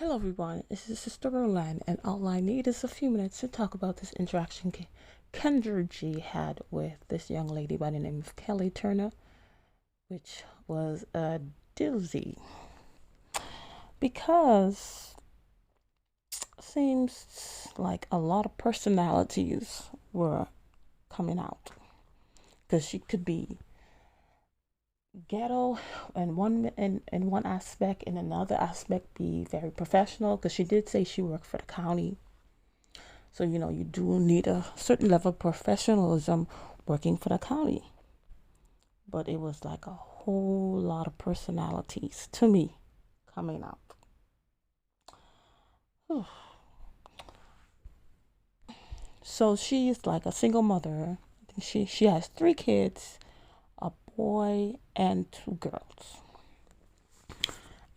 Hello everyone, this is Sister Roland, and all I need is a few minutes to talk about this interaction Kendra G had with this young lady by the name of Kellee Turner, which was a doozy. Because seems like a lot of personalities were coming out. Because she could be ghetto in one aspect, in another aspect be very professional, because she did say she worked for the county. So, you do need a certain level of professionalism working for the county. But it was like a whole lot of personalities to me coming out. So she's like a single mother. She has three kids, a boy and two girls.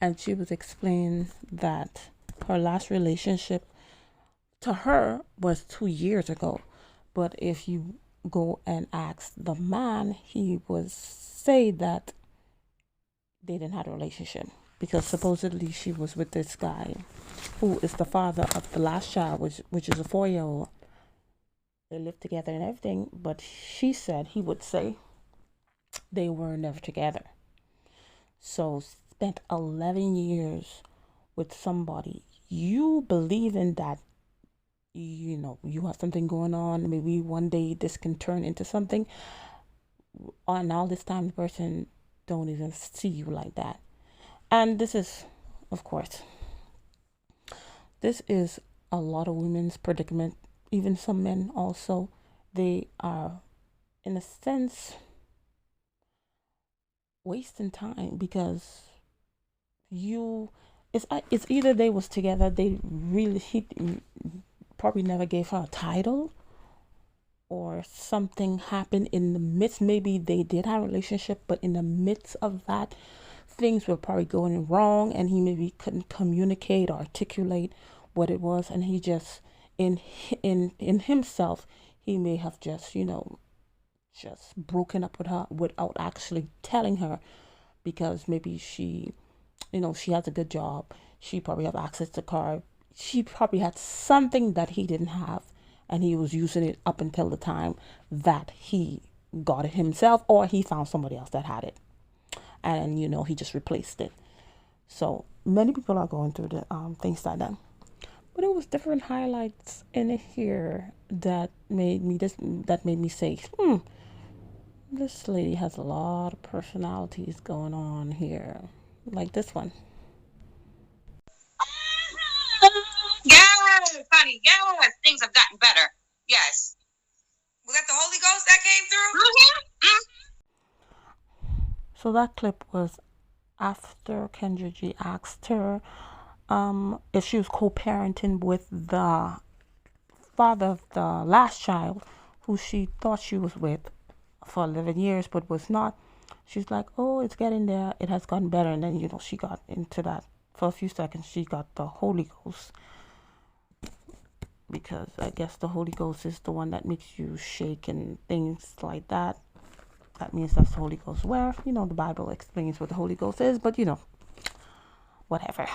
And she was explaining that her last relationship to her was 2 years ago. But if you go and ask the man, he would say that they didn't have a relationship because supposedly she was with this guy who is the father of the last child, which is a 4-year old. They lived together and everything, but she said he would say they were never together. So spent 11 years with somebody. You believe in that, you have something going on. Maybe one day this can turn into something. And all this time, the person don't even see you like that. And this is, of course, this is a lot of women's predicament. Even some men also, they are, in a sense, wasting time because it's either they was together, he probably never gave her a title, or something happened in the midst. Maybe they did have a relationship, but in the midst of that, things were probably going wrong, and he maybe couldn't communicate or articulate what it was, and he just in himself, he may have just broken up with her without actually telling her, because maybe she has a good job. She probably have access to car. She probably had something that he didn't have, and he was using it up until the time that he got it himself, or he found somebody else that had it, and he just replaced it. So many people are going through the things like that. But it was different highlights in here that made me say, this lady has a lot of personalities going on here. Like this one. Yes, honey. Yes, things have gotten better. Yes. Was that the Holy Ghost that came through? So that clip was after Kendra G asked her if she was co-parenting with the father of the last child, who she thought she was with for 11 years but was not. She's like, oh, it's getting there, it has gotten better. And then she got into that for a few seconds. She got the Holy Ghost, because I guess the Holy Ghost is the one that makes you shake and things like that. That means that's the Holy Ghost. Where the Bible explains what the Holy Ghost is, but whatever.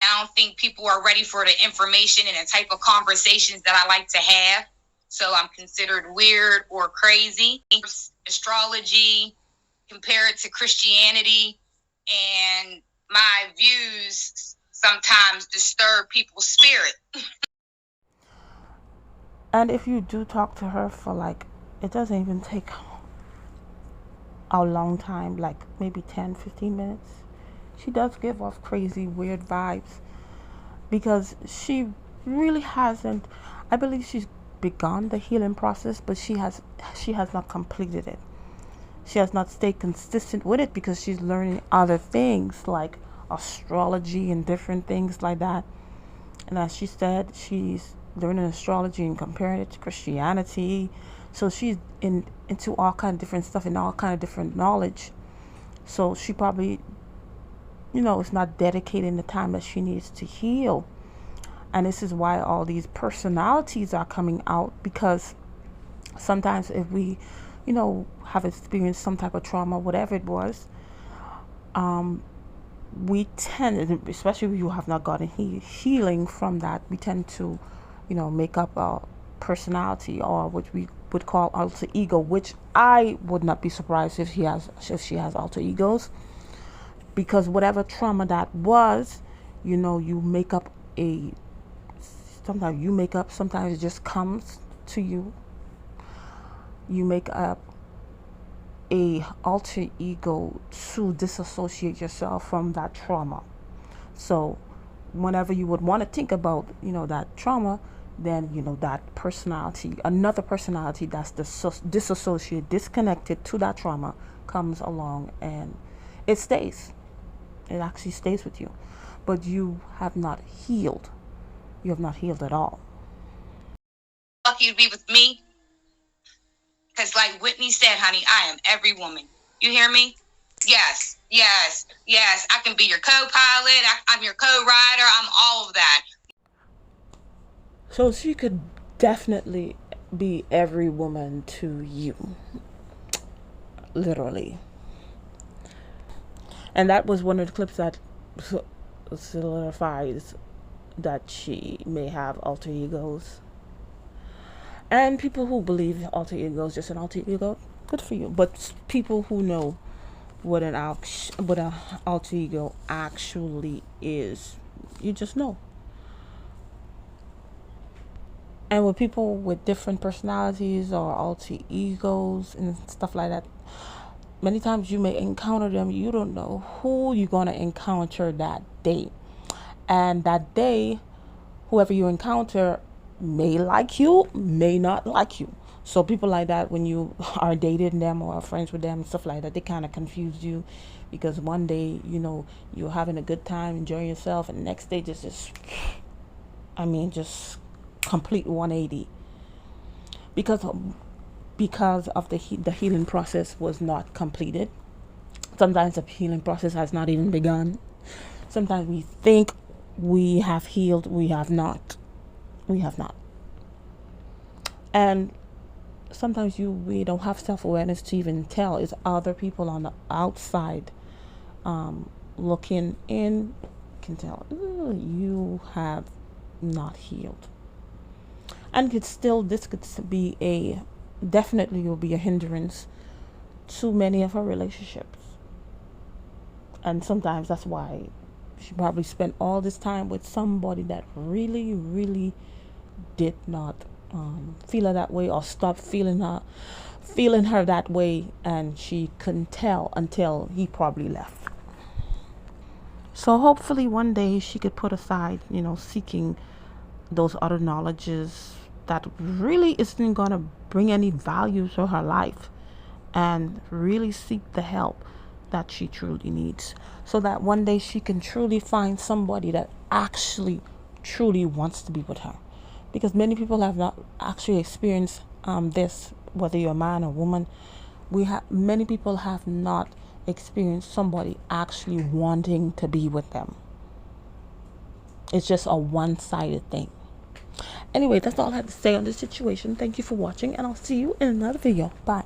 I don't think people are ready for the information and the type of conversations that I like to have. So I'm considered weird or crazy. Astrology, compare it to Christianity, and my views sometimes disturb people's spirit. And if you do talk to her for it doesn't even take a long time, like maybe 10-15 minutes, she does give off crazy, weird vibes, because she really hasn't, I believe she's begun the healing process, but she has not completed it. She has not stayed consistent with it, because she's learning other things like astrology and different things like that. And as she said, she's learning astrology and comparing it to Christianity. So she's into all kind of different stuff and all kind of different knowledge. So she probably, is not dedicating the time that she needs to heal. And this is why all these personalities are coming out, because sometimes if we, have experienced some type of trauma, whatever it was, we tend, especially if you have not gotten healing from that, we tend to, make up a personality, or what we would call alter ego, which I would not be surprised if she has alter egos, because whatever trauma that was, you make up a sometimes you make up, sometimes it just comes to you. You make up a alter ego to disassociate yourself from that trauma. So whenever you would want to think about, that trauma, then, that personality, another personality that's disassociated, disconnected to that trauma, comes along, and it stays. It actually stays with you. But you have not healed. You have not healed at all. Lucky to be with me. Because like Whitney said, honey, I am every woman. You hear me? Yes, yes, yes. I can be your co-pilot. I'm your co-rider. I'm all of that. So she could definitely be every woman to you. Literally. And that was one of the clips that solidifies that she may have alter egos. And people who believe alter ego is just an alter ego, good for you. But people who know what an alter ego actually is, you just know. And with people with different personalities or alter egos and stuff like that, many times you may encounter them. You don't know who you're going to encounter that day. And that day, whoever you encounter may like you, may not like you. So people like that, when you are dating them or are friends with them and stuff like that, they kind of confuse you, because one day, you're having a good time, enjoying yourself, and the next day just complete 180, because of the healing process was not completed. Sometimes the healing process has not even begun. Sometimes we think we have healed, we have not. And sometimes we don't have self-awareness to even tell. It's other people on the outside looking in can tell, you have not healed. And this could be definitely will be a hindrance to many of her relationships. And sometimes that's why she probably spent all this time with somebody that really, really did not feel her that way, or stopped feeling her that way, and she couldn't tell until he probably left. So hopefully one day she could put aside, seeking those other knowledges that really isn't going to bring any value to her life, and really seek the help that she truly needs, so that one day she can truly find somebody that actually truly wants to be with her. Because many people have not actually experienced this, whether you're a man or woman. Many people have not experienced somebody actually wanting to be with them. It's just a one-sided thing. Anyway, that's all I have to say on this situation. Thank you for watching, and I'll see you in another video. Bye.